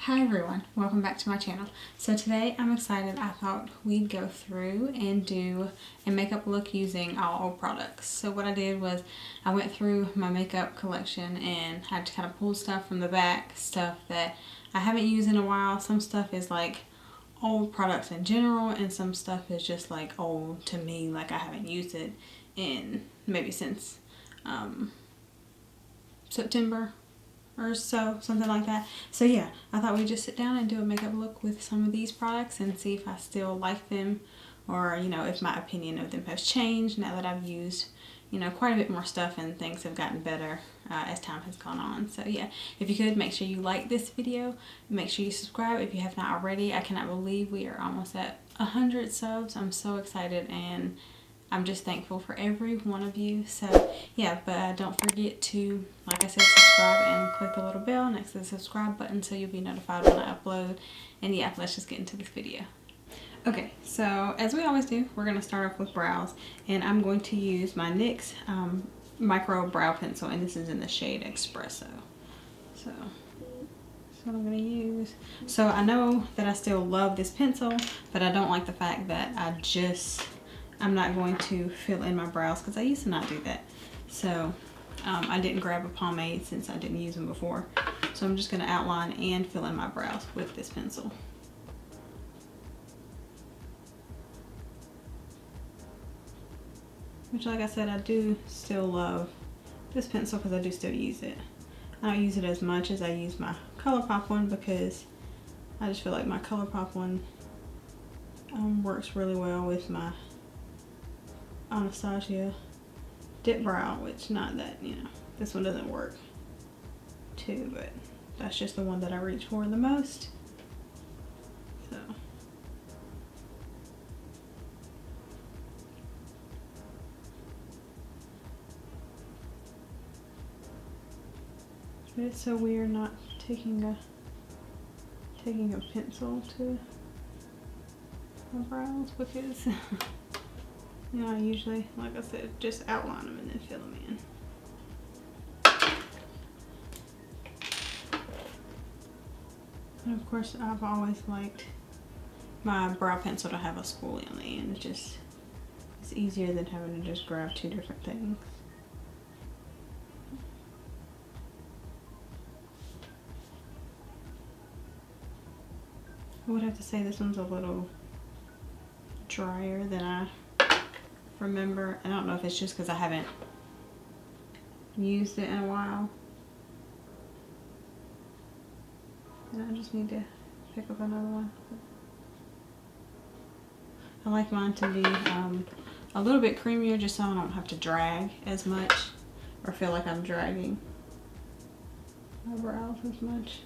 Hi everyone, welcome back to my channel. So today I'm excited. I thought we'd go through and do a makeup look using all old products. So what I did was I went through my makeup collection and had to kind of pull stuff from the back, stuff that I haven't used in a while. Some stuff is like old products in general and some stuff is just like old to me, like I haven't used it in maybe since September or so, something like that. So yeah, I thought we'd just sit down and do a makeup look with some of these products and see if I still like them, or you know, if my opinion of them has changed now that I've used, you know, quite a bit more stuff and things have gotten better as time has gone on. So yeah, if you could make sure you like this video, make sure you subscribe if you have not already. I cannot believe we are almost at 100 subs. I'm so excited and I'm just thankful for every one of you. So yeah, but don't forget to, like I said, subscribe and click the little bell next to the subscribe button so you'll be notified when I upload. And yeah, let's just get into this video. Okay, so as we always do, we're going to start off with brows. And I'm going to use my NYX micro brow pencil, and this is in the shade Espresso. So that's what I'm going to use. So I know that I still love this pencil, but I don't like the fact that I'm not going to fill in my brows because I used to not do that. So I didn't grab a pomade since I didn't use them before. So I'm just going to outline and fill in my brows with this pencil. Which, like I said, I do still love this pencil because I do still use it. I don't use it as much as I use my ColourPop one because I just feel like my ColourPop one works really well with my Anastasia dip brow, which not that, you know, this one doesn't work too, but that's just the one that I reach for the most. So but it's so weird not taking a pencil to my brows because you know, I usually, like I said, just outline them and then fill them in. And of course, I've always liked my brow pencil to have a spoolie on the end. It's easier than having to just grab two different things. I would have to say this one's a little drier than I remember. I don't know if it's just because I haven't used it in a while. And I just need to pick up another one. I like mine to be a little bit creamier just so I don't have to drag as much or feel like I'm dragging my brows as much.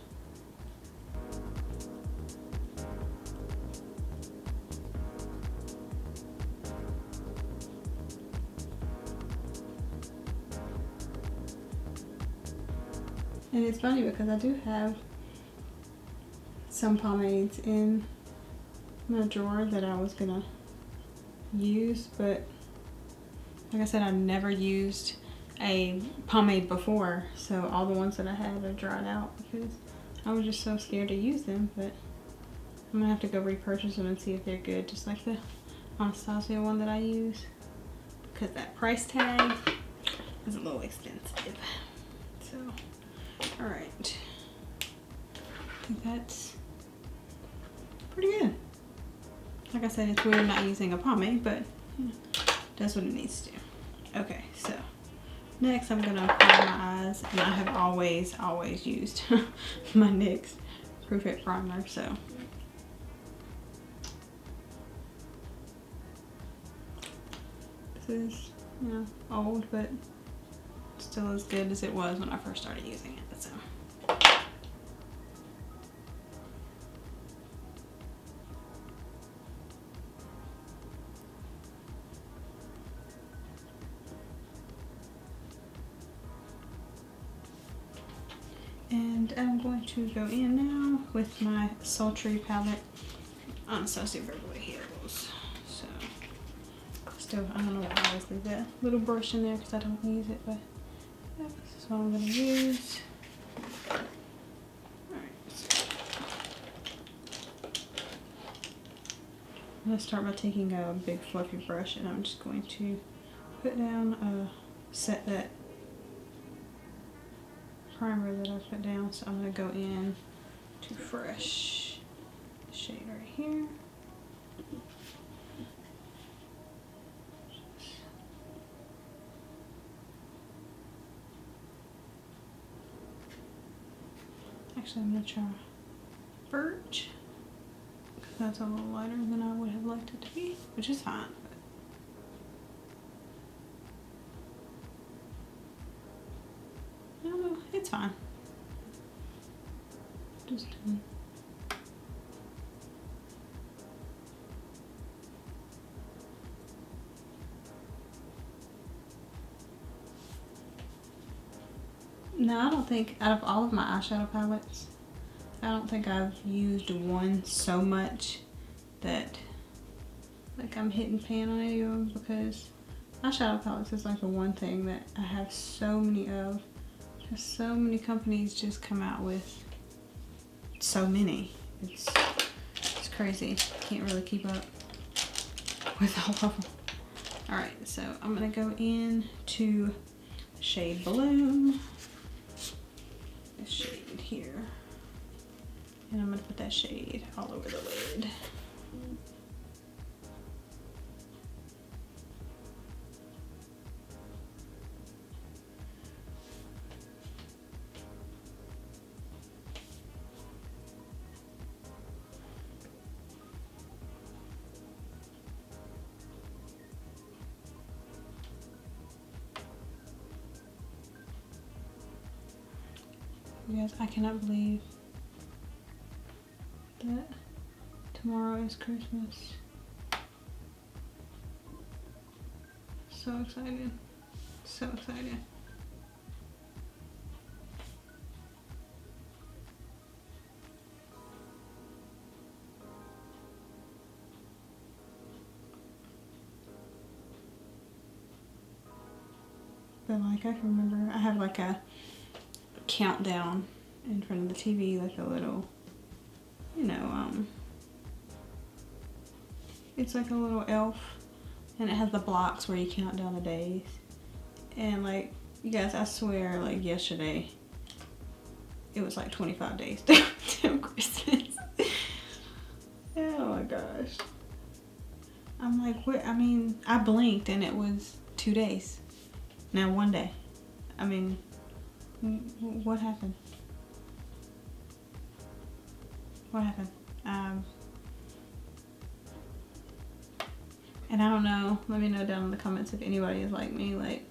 And it's funny because I do have some pomades in my drawer that I was gonna use, but like I said, I never used a pomade before, so all the ones that I had are dried out because I was just so scared to use them. But I'm gonna have to go repurchase them and see if they're good, just like the Anastasia one that I use, because that price tag is a little expensive. So alright, I think that's pretty good. Like I said, it's weird not using a pomade, but you know, that's what it needs to do. Okay, so next I'm gonna prime my eyes, and I have always used my NYX Proof It Primer, so this is, you know, old, but still as good as it was when I first started using it. So and I'm going to go in now with my Sultry palette on Anastasia Beverly Hills. So still, I don't know why I always leave that little brush in there because I don't use it, but yeah, this is what I'm going to use. Alright, I'm going to start by taking a big fluffy brush and I'm just going to put down, set that primer that I put down. So I'm going to go in to Fresh shade right here. Actually, I'm going to try Birch, because that's a little lighter than I would have liked it to be, which is fine. No, it's fine. Just no, I don't think out of all of my eyeshadow palettes, I don't think I've used one so much that like I'm hitting pan on any of them, because eyeshadow palettes is like the one thing that I have so many of. Because so many companies just come out with so many. It's crazy. Can't really keep up with all of them. Alright, so I'm gonna go in to shade Bloom. This shade here. And I'm gonna put that shade all over the lid. You guys, I cannot believe that tomorrow is Christmas. So excited. So excited. But like I can remember, I have like a countdown in front of the TV, like a little, you know, it's like a little elf, and it has the blocks where you count down the days. And like, you guys, I swear, like yesterday, it was like 25 days till Christmas. Oh my gosh. I'm like, what? I mean, I blinked and it was 2 days. Now 1 day. I mean, what happened? What happened? And I don't know, let me know down in the comments if anybody is like me. Like,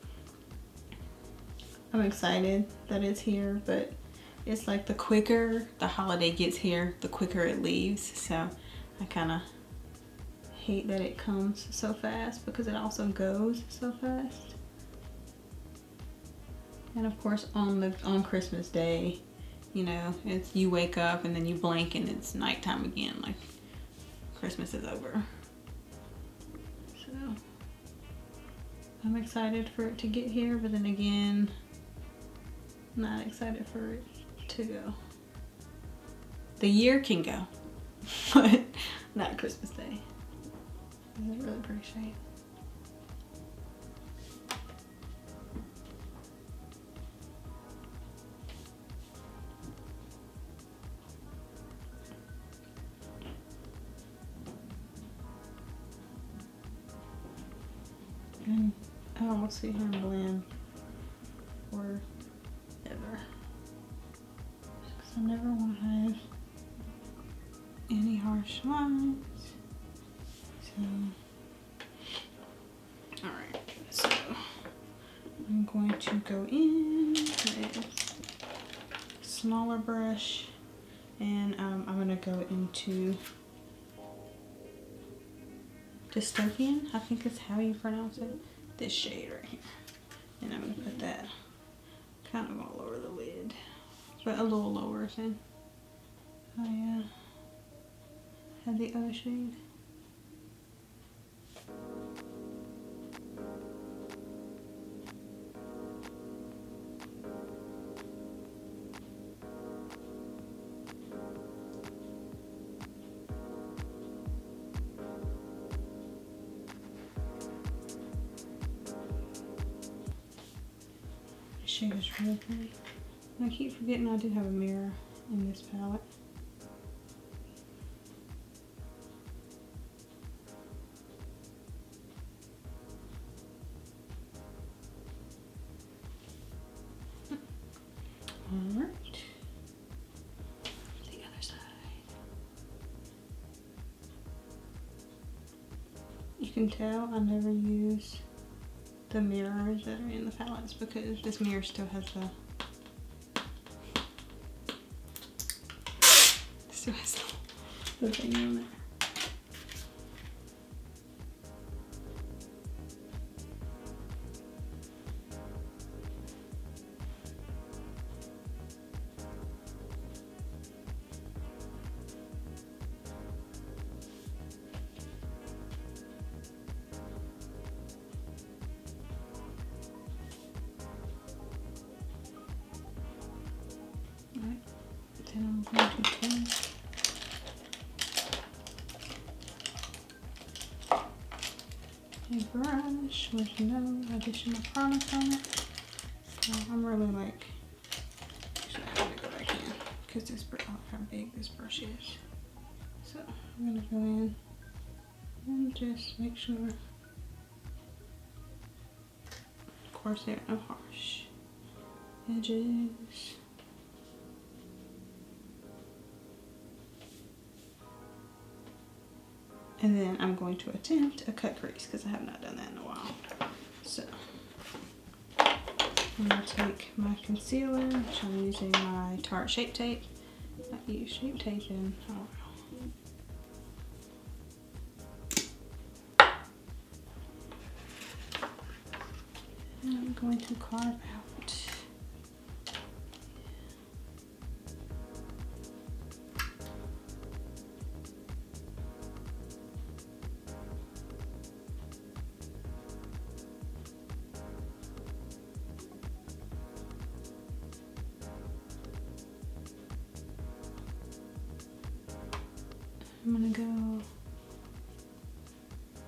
I'm excited that it's here, but it's like the quicker the holiday gets here, the quicker it leaves. So I kind of hate that it comes so fast, because it also goes so fast. And of course on Christmas Day, you know, it's, you wake up and then you blink and it's nighttime again, like Christmas is over. So I'm excited for it to get here, but then again, not excited for it to go. The year can go, but not Christmas Day. It's a really pretty shade. And I almost see him blend forever. Because I never want to have any harsh lines. So, alright, so I'm going to go in with a smaller brush, and I'm going to go into Dystopian, I think is how you pronounce it. This shade right here. And I'm going to put that kind of all over the lid, but a little lower than I had the other shade. shade is really pretty. I keep forgetting I do have a mirror in this palette. Alright. The other side. You can tell I never use the mirrors that are in the palettes because this mirror still has the thing on there. Alright, then I'm going to take a brush with no additional product on it. So I'm really like, actually I'm gonna go back in because this brush, oh, how big this brush is. So I'm gonna go in and just make sure, of course there are no harsh edges. And then I'm going to attempt a cut crease because I have not done that in a while. So I'm going to take my concealer, which I'm using my Tarte Shape Tape. I use Shape Tape in a while. And I'm going to carve out. I'm gonna go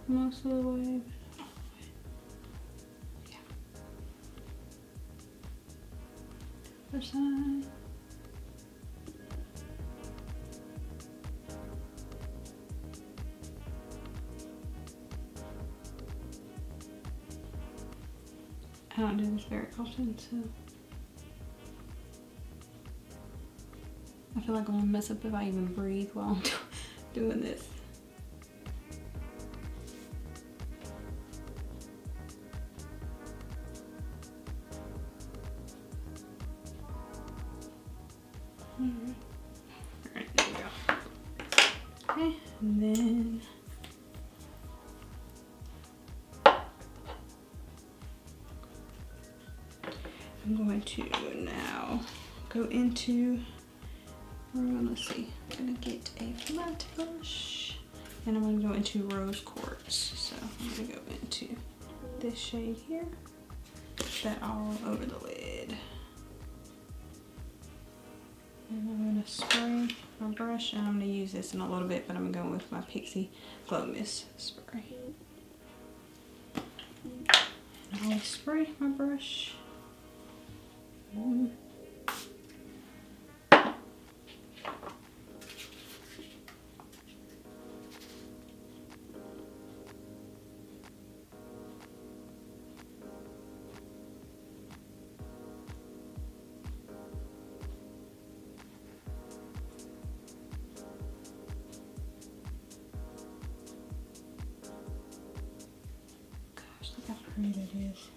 most of the way, but not all the way. Yeah. Other side. I don't do this very often, so I feel like I'm gonna mess up if I even breathe while I'm doing this. Alright, there we go. Okay, and then I'm going to now go into, let's see, I'm gonna get a flat brush and I'm gonna go into Rose Quartz. So I'm gonna go into this shade here, put that all over the lid. And I'm gonna spray my brush, and I'm gonna use this in a little bit, but I'm going with my Pixie Glow Mist spray. And I'll spray my brush. Gosh, look how pretty that is.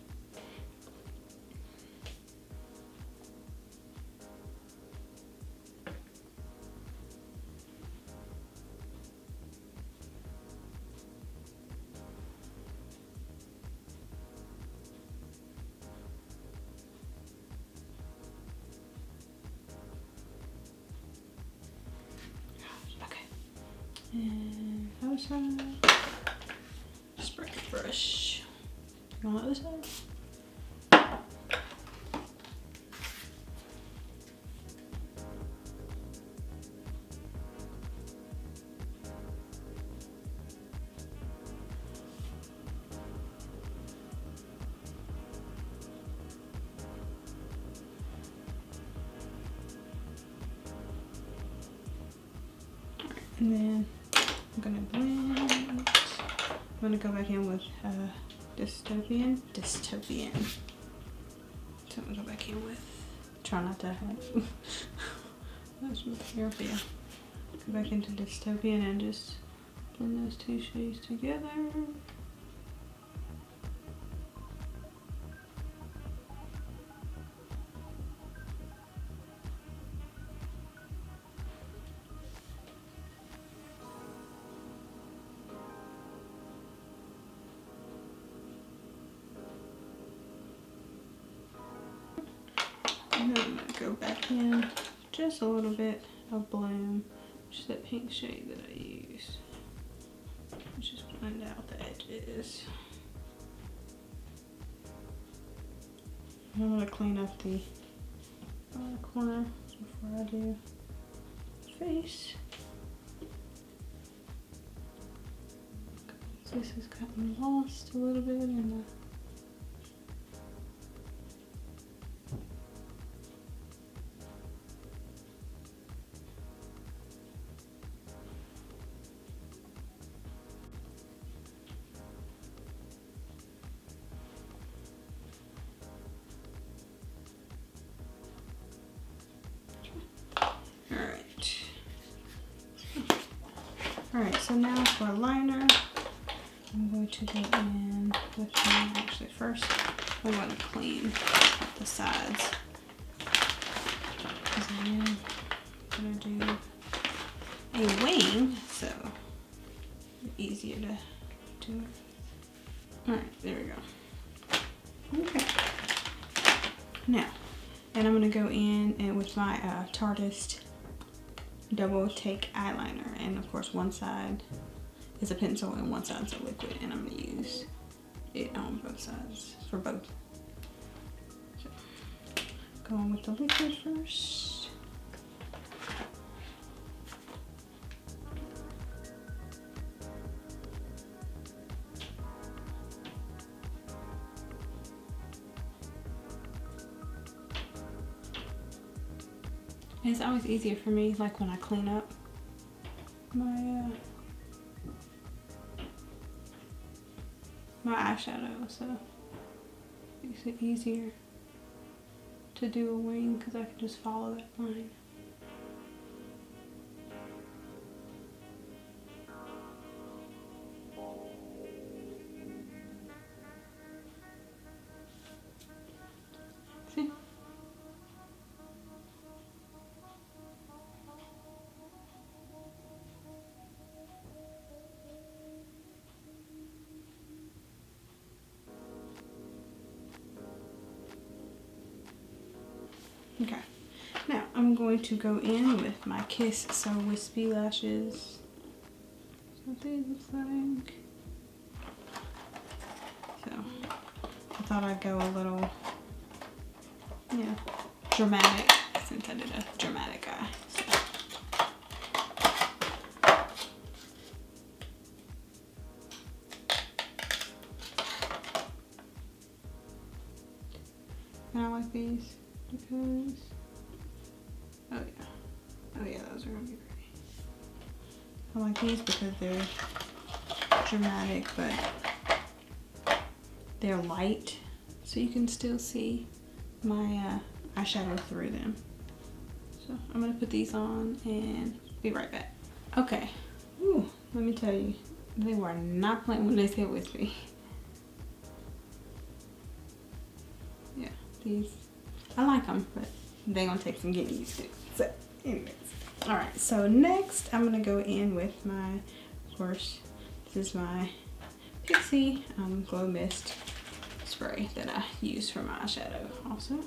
And other side, spray the brush. On the other side. And then I'm gonna blend. I'm gonna go back in with Dystopian. So I'm gonna go back in with, try not to have that's here, but yeah. Go back into Dystopian and just blend those two shades together. And then I'm gonna go back in just a little bit of Bloom, just that pink shade that I use. Just blend out the edges. I'm gonna clean up the corner before I do the face. This has gotten lost a little bit in the Alright, so now for liner, I'm going to go in with my, actually first, I'm going to clean the sides. Because I am going to do a wing, so it's easier to do it. Alright, there we go. Okay. Now, and I'm going to go in and with my Tarteist double take eyeliner, and of course one side is a pencil and one side's a liquid, and I'm going to use it on both sides for both. So, going with the liquid first. It's always easier for me, like when I clean up my my eyeshadow, so it makes it easier to do a wing because I can just follow that line. See? Okay, now I'm going to go in with my Kiss So Wispy lashes. That's what they look like. So I thought I'd go a little, dramatic, since I did a dramatic eye. So. And I like these because, oh yeah, those are gonna be pretty. I like these because they're dramatic, but they're light, so you can still see my eyeshadow through them. So I'm gonna put these on and be right back. Okay, ooh, let me tell you, they were not playing when they said wispy. Yeah, these, I like them, but they're gonna take some getting used to. So anyways, all right, so next I'm gonna go in with my, of course, this is my Pixie Glow Mist spray that I use for my eyeshadow also.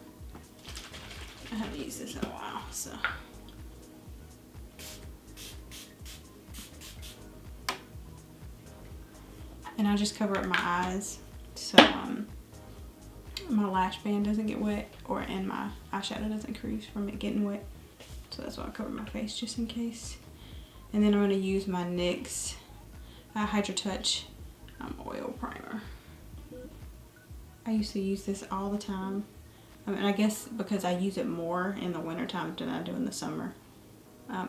I haven't used this in a while, so. And I just cover up my eyes so my lash band doesn't get wet, and my eyeshadow doesn't crease from it getting wet. So that's why I cover my face, just in case. And then I'm gonna use my NYX Hydra Touch oil primer. I used to use this all the time. I mean, I guess because I use it more in the winter time than I do in the summer.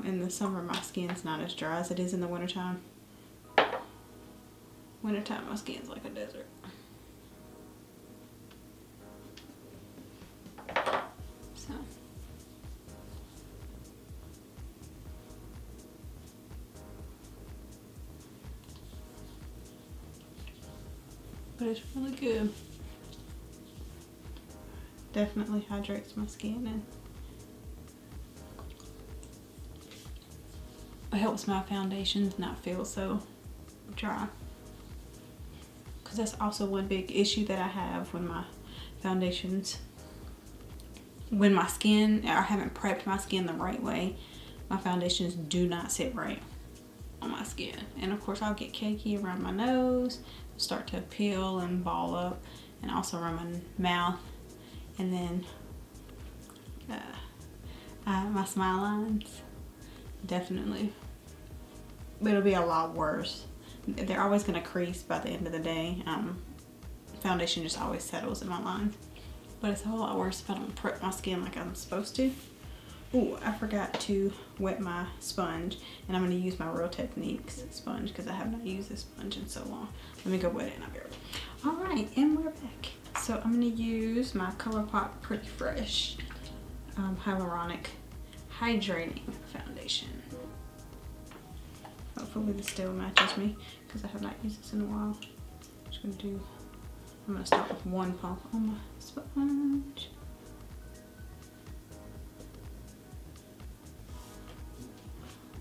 In the summer, my skin's not as dry as it is in the wintertime. Wintertime, my skin's like a desert. So. But it's really good. Definitely hydrates my skin and it helps my foundations not feel so dry. Because that's also one big issue that I have when my foundations, when my skin, I haven't prepped my skin the right way, my foundations do not sit right on my skin. And of course I'll get cakey around my nose, start to peel and ball up, and also around my mouth. And then my smile lines, definitely, it'll be a lot worse. They're always going to crease by the end of the day. Foundation just always settles in my lines. But it's a whole lot worse if I don't prep my skin like I'm supposed to. Ooh, I forgot to wet my sponge, and I'm going to use my Real Techniques sponge because I have not used this sponge in so long. Let me go wet it and I'll be right back. Alright, and we're back. So I'm going to use my ColourPop Pretty Fresh Hyaluronic Hydrating Foundation. Hopefully this still matches me because I have not used this in a while. I'm going to start with one pump on my sponge.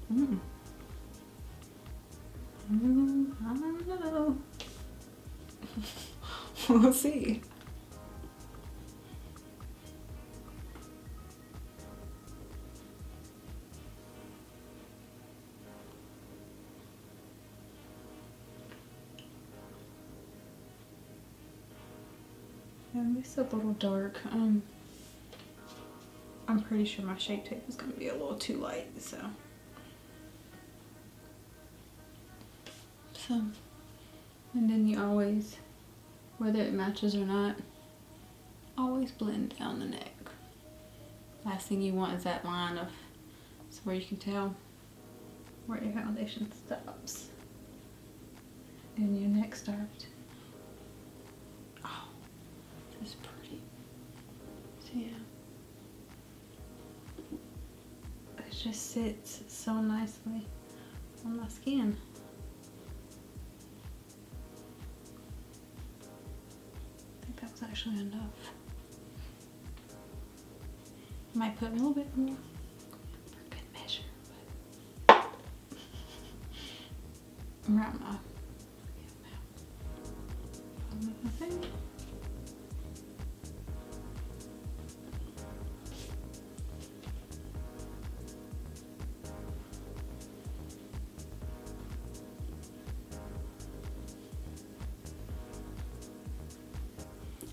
I don't know. We'll see. It's a little dark. I'm pretty sure my Shape Tape is going to be a little too light, so. And then you always, whether it matches or not, always blend down the neck. Last thing you want is that line of, so where you can tell where your foundation stops and your neck starts. Oh, that's pretty. So yeah, it just sits so nicely on my skin. I think that was actually enough. Might put a little bit more for good measure, but around my thing.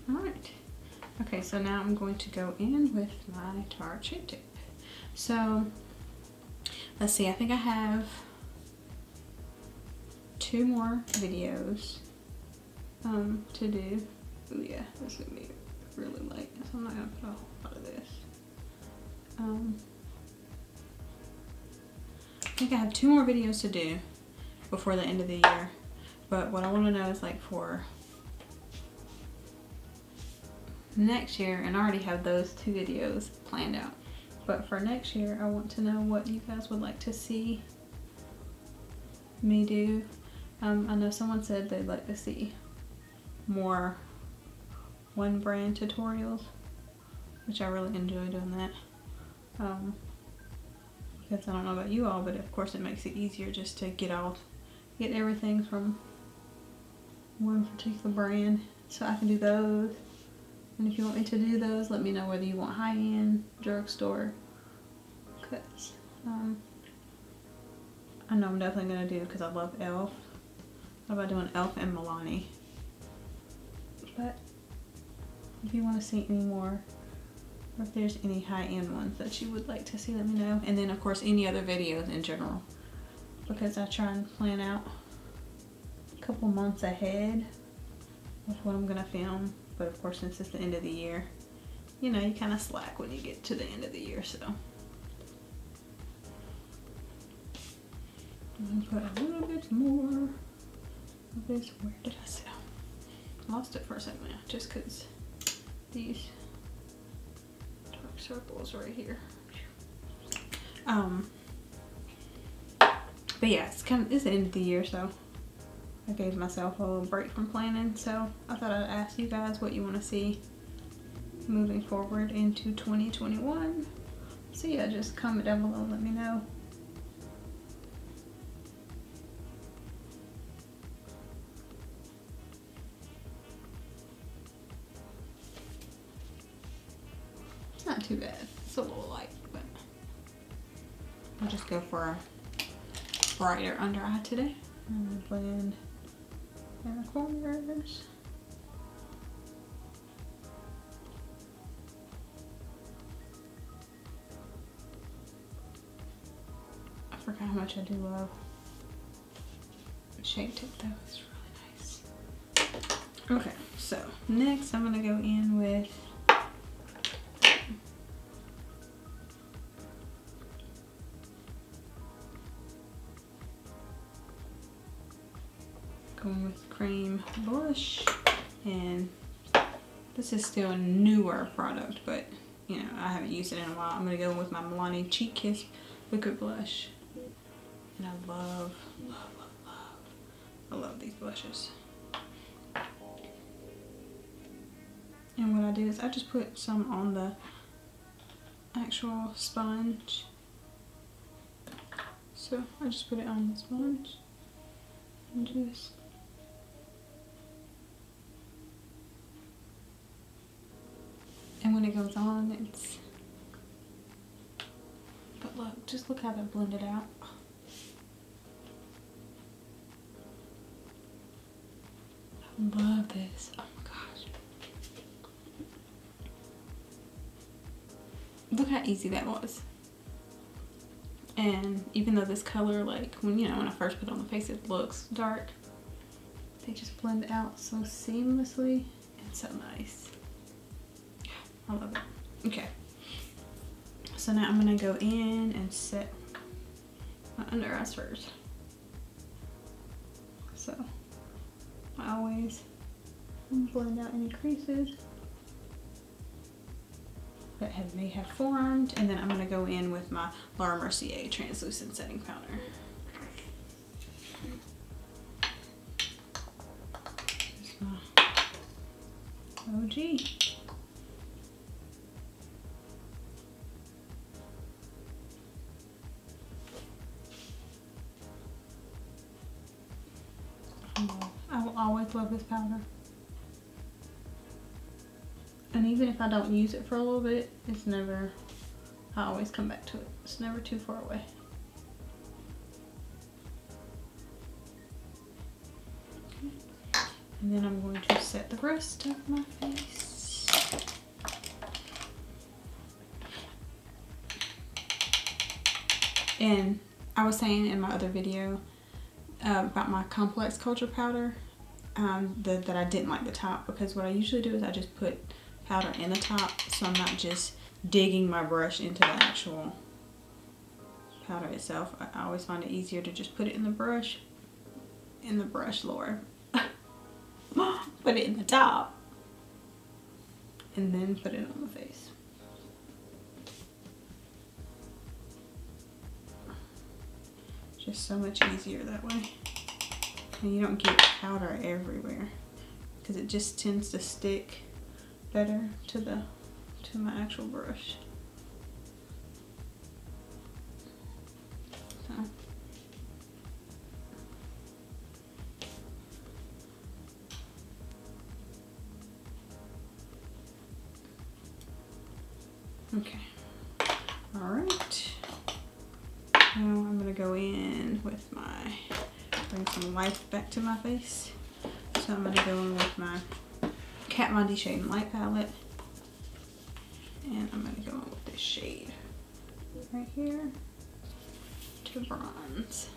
Alright, okay, so now I'm going to go in with my Tarte Shape Tape. So, let's see, I think I have 2 more videos to do. Oh yeah, this is going to be really light, so I'm not going to put a whole lot of this. I think I have 2 more videos to do before the end of the year, but what I want to know is like for next year, and I already have those 2 videos planned out, but for next year I want to know what you guys would like to see me do. I know someone said they'd like to see more one brand tutorials, which I really enjoy doing that, because I don't know about you all, but of course it makes it easier just to get everything from one particular brand, so I can do those. And if you want me to do those, let me know whether you want high-end, drugstore, because I know I'm definitely going to do, because I love e.l.f. What about doing e.l.f. and Milani? But if you want to see any more, or if there's any high-end ones that you would like to see, let me know. And then of course any other videos in general, because I try and plan out a couple months ahead of what I'm going to film. But of course, since it's the end of the year, you know, you kind of slack when you get to the end of the year, so. I'm gonna put a little bit more of this. Where did I set? I lost it for a second now, just because these dark circles right here. But yeah, it's the end of the year, so I gave myself a little break from planning. So I thought I'd ask you guys what you want to see moving forward into 2021. So yeah, just comment down below and let me know. It's not too bad. It's a little light, but I'll just go for a brighter under eye today. I'm gonna blend in the corners. I forgot how much I do love Shape Tape though. It's really nice. Okay, so next I'm gonna go in with cream blush, and this is still a newer product, but you know, I haven't used it in a while. I'm gonna go with my Milani Cheek Kiss liquid blush, and I love these blushes. And what I do is I just put some on the actual sponge. So I just put it on the sponge and just when it goes on, it's, but look, just look how that blended out. I love this. Oh my gosh. Look how easy that was. And even though this color, like when I first put it on the face, it looks dark, they just blend out so seamlessly and so nice. I love it. Okay. So now I'm gonna go in and set my under eyes first. So I always blend out any creases that may have formed, and then I'm gonna go in with my Laura Mercier translucent setting powder. This is my OG. I will always love this powder. And even if I don't use it for a little bit, it's never, I always come back to it. It's never too far away. Okay. And then I'm going to set the rest of my face. And I was saying in my other video about my complex culture powder, that I didn't like the top, because what I usually do is I just put powder in the top, so I'm not just digging my brush into the actual powder itself. I always find it easier to just put it in the brush, Lord. Put it in the top and then put it on the face. Just so much easier that way. And you don't get powder everywhere, because it just tends to stick better to my actual brush. So. Okay. All right. Now I'm gonna go in with bring some life back to my face. So I'm gonna go in with my Kat Von D Shade and Light palette, and I'm gonna go in with this shade right here to bronze.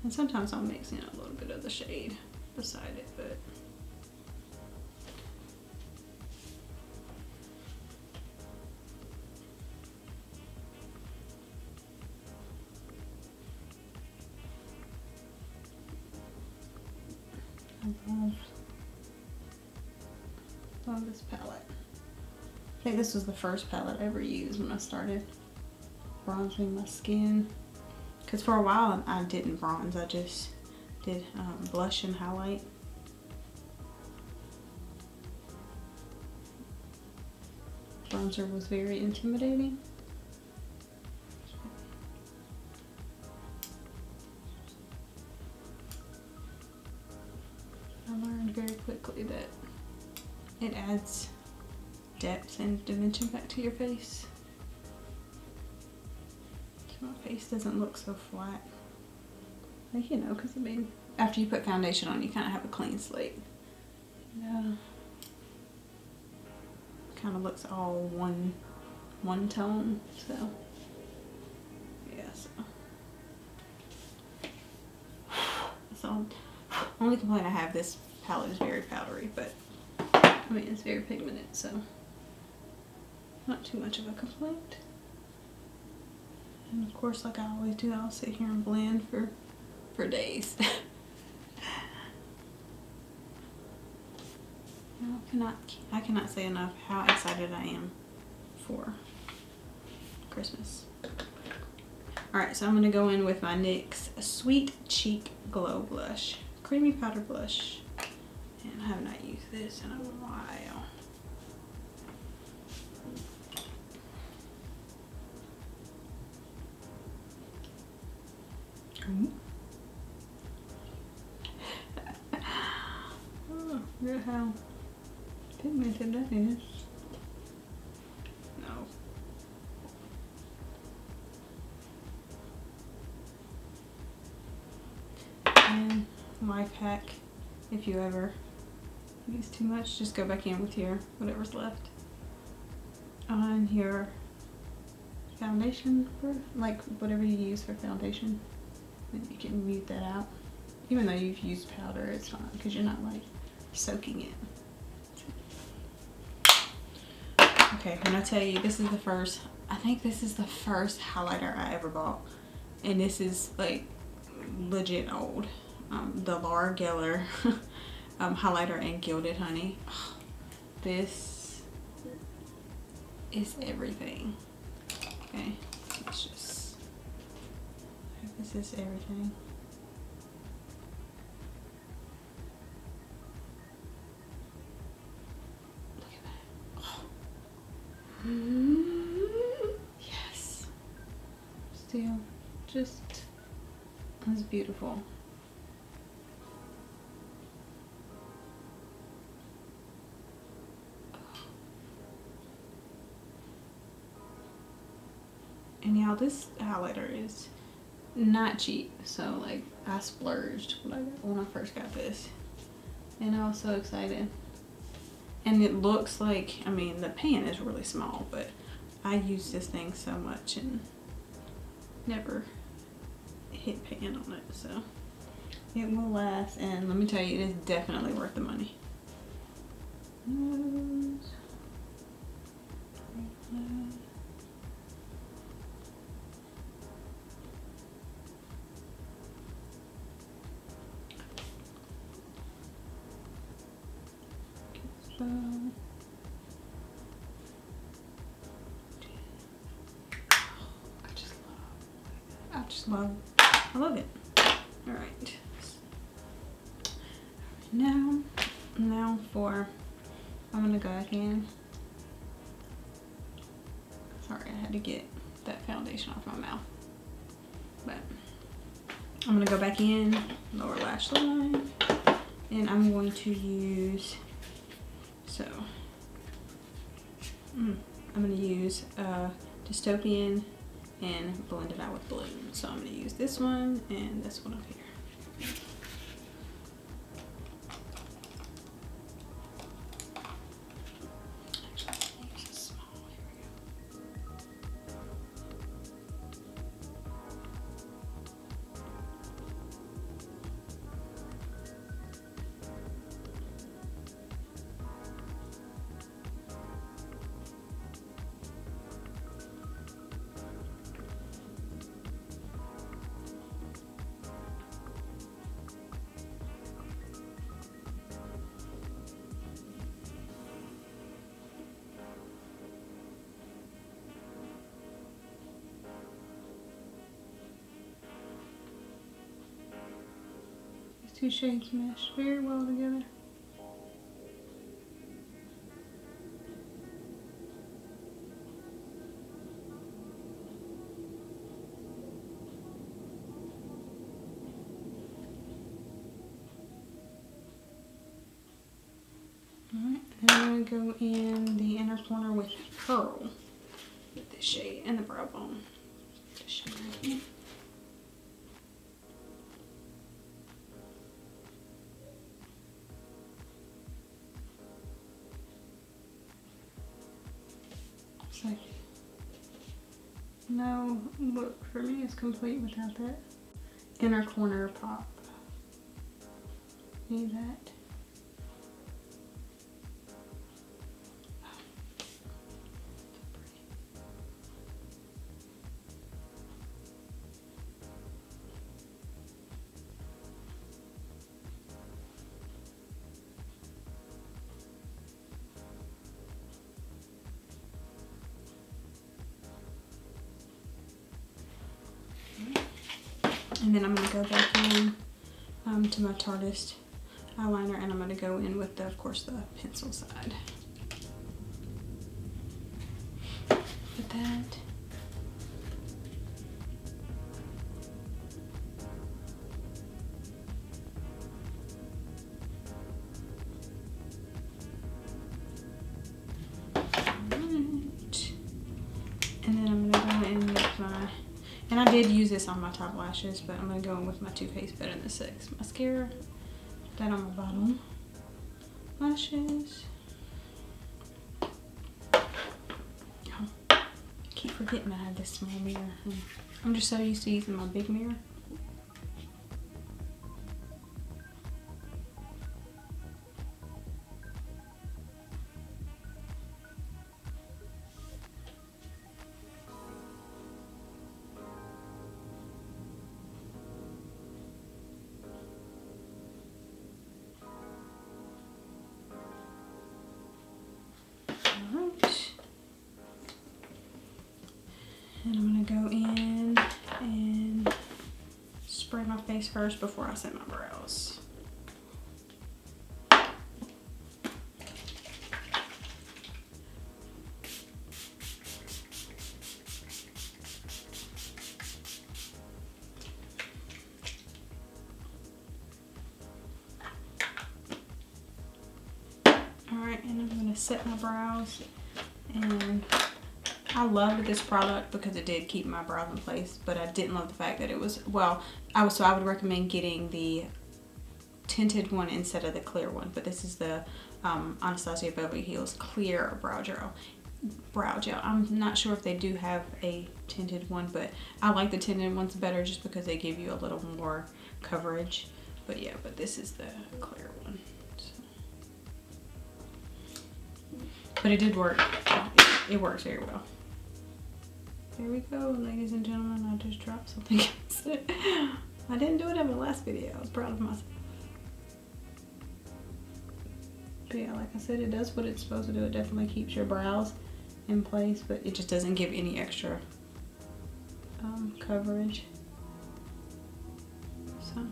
And sometimes I'll mix in a little bit of the shade beside it, but love this palette. I think this was the first palette I ever used when I started bronzing my skin. Because for a while I didn't bronze, I just did blush and highlight. Bronzer was very intimidating. I learned very quickly that it adds depth and dimension back to your face. So my face doesn't look so flat. Like, you know, because I mean, after you put foundation on, you kind of have a clean slate. Kind of looks all one tone, so yeah. So only complaint I have, this palette is very powdery, but I mean it's very pigmented, so not too much of a complaint. And of course, like I always do, I'll sit here and blend for days. I cannot say enough how excited I am for Christmas. Alright, so I'm going to go in with my NYX Sweet Cheek Glow Blush. Creamy powder blush. And I have not used this in a while. Oh, look at how pigmented that is. No. And life hack, if you ever use too much, just go back in with your whatever's left on your foundation, for like whatever you use for foundation. And you can mute that out. Even though you've used powder, it's fine because you're not like soaking it. Okay, when I tell you this is the first, I think this is the first highlighter I ever bought. And this is like legit old. The Laura Geller highlighter in Gilded Honey. Oh, this is everything. Okay, it's just, this is everything. Look at that. Oh. Yes. Still, just as beautiful. And y'all, this highlighter is not cheap, so like I splurged when I first got this, and I was so excited. And it looks like, I mean, the pan is really small, but I use this thing so much and never hit pan on it, so it will last. And let me tell you, it is definitely worth the money. I love it. All right. Now I'm gonna go again. Sorry, I had to get that foundation off my mouth. But I'm gonna go back in, lower lash line, and I'm going to use, I'm gonna use Dystopian and blend it out with Bloom. So I'm gonna use this one and this one up here. two shades mesh very well together. Alright, and I'm going to go in the inner corner with Pearl with this shade and the brow bone. This shade right here. So, no look for me is complete without that inner corner pop. Need that. And then I'm going to go back in to my Tarteist eyeliner, and I'm going to go in with, of course, the pencil side. Put that. Alright. And then I'm going to go in with my... And I did use this on my top lashes, but I'm going to go in with my Too Faced Better Than Sex mascara. Put that on my bottom lashes. Oh, I keep forgetting I have this small mirror. I'm just so used to using my big mirror. And I'm going to go in and spray my face first before I set my brows. Alright, and I'm going to set my brows, and I loved this product because it did keep my brows in place, but I didn't love the fact that it was, well, I would recommend getting the tinted one instead of the clear one, but this is the Anastasia Beverly Hills clear brow gel. I'm not sure if they do have a tinted one, but I like the tinted ones better just because they give you a little more coverage. But yeah, but this is the clear one. So. But it did work. It works very well. Here we go, ladies and gentlemen. I just dropped something else. I didn't do it in the last video. I was proud of myself. But yeah, like I said, it does what it's supposed to do. It definitely keeps your brows in place, but it just doesn't give any extra coverage. So.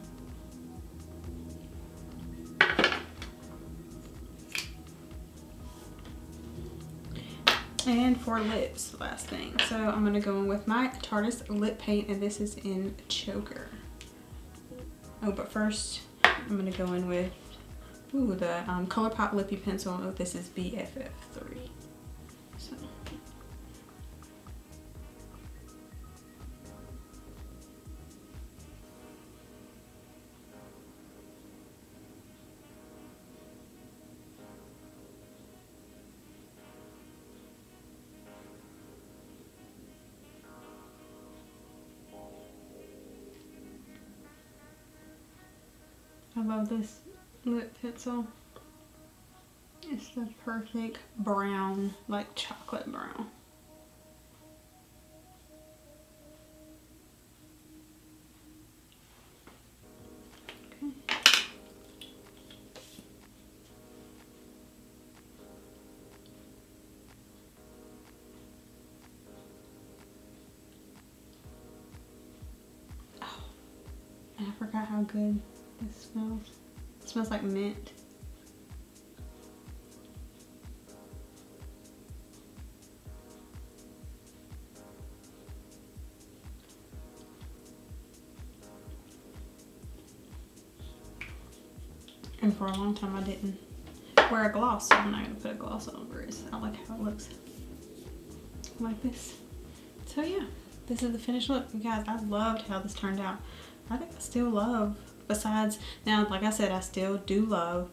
And for lips, last thing. So I'm going to go in with my Tarteist lip paint, and this is in Choker. Oh, but first I'm going to go in with the ColourPop Lippy Pencil. Oh, this is BFF3. So. I love this lip pencil. It's the perfect brown, like chocolate brown. Okay. Oh, and I forgot how good this smells. It smells like mint. And for a long time I didn't wear a gloss, so I'm not gonna put a gloss on over it. I like how it looks like this. So yeah, this is the finished look. You guys, I loved how this turned out. I think I still love, besides, now like I said, I still do love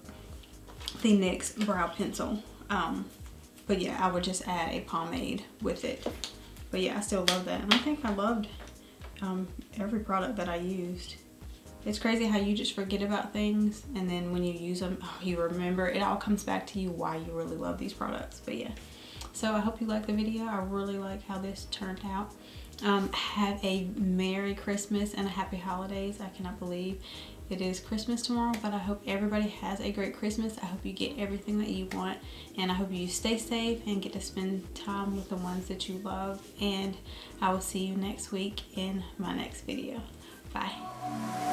the NYX brow pencil. But yeah, I would just add a pomade with it. But yeah, I still love that. And I think I loved every product that I used. It's crazy how you just forget about things, and then when you use them, oh, you remember. It all comes back to you why you really love these products. But yeah, so I hope you liked the video. I really like how this turned out. Have a Merry Christmas and a Happy Holidays. I cannot believe it is Christmas tomorrow, but I hope everybody has a great Christmas. I hope you get everything that you want, and I hope you stay safe and get to spend time with the ones that you love. And I will see you next week in my next video. Bye.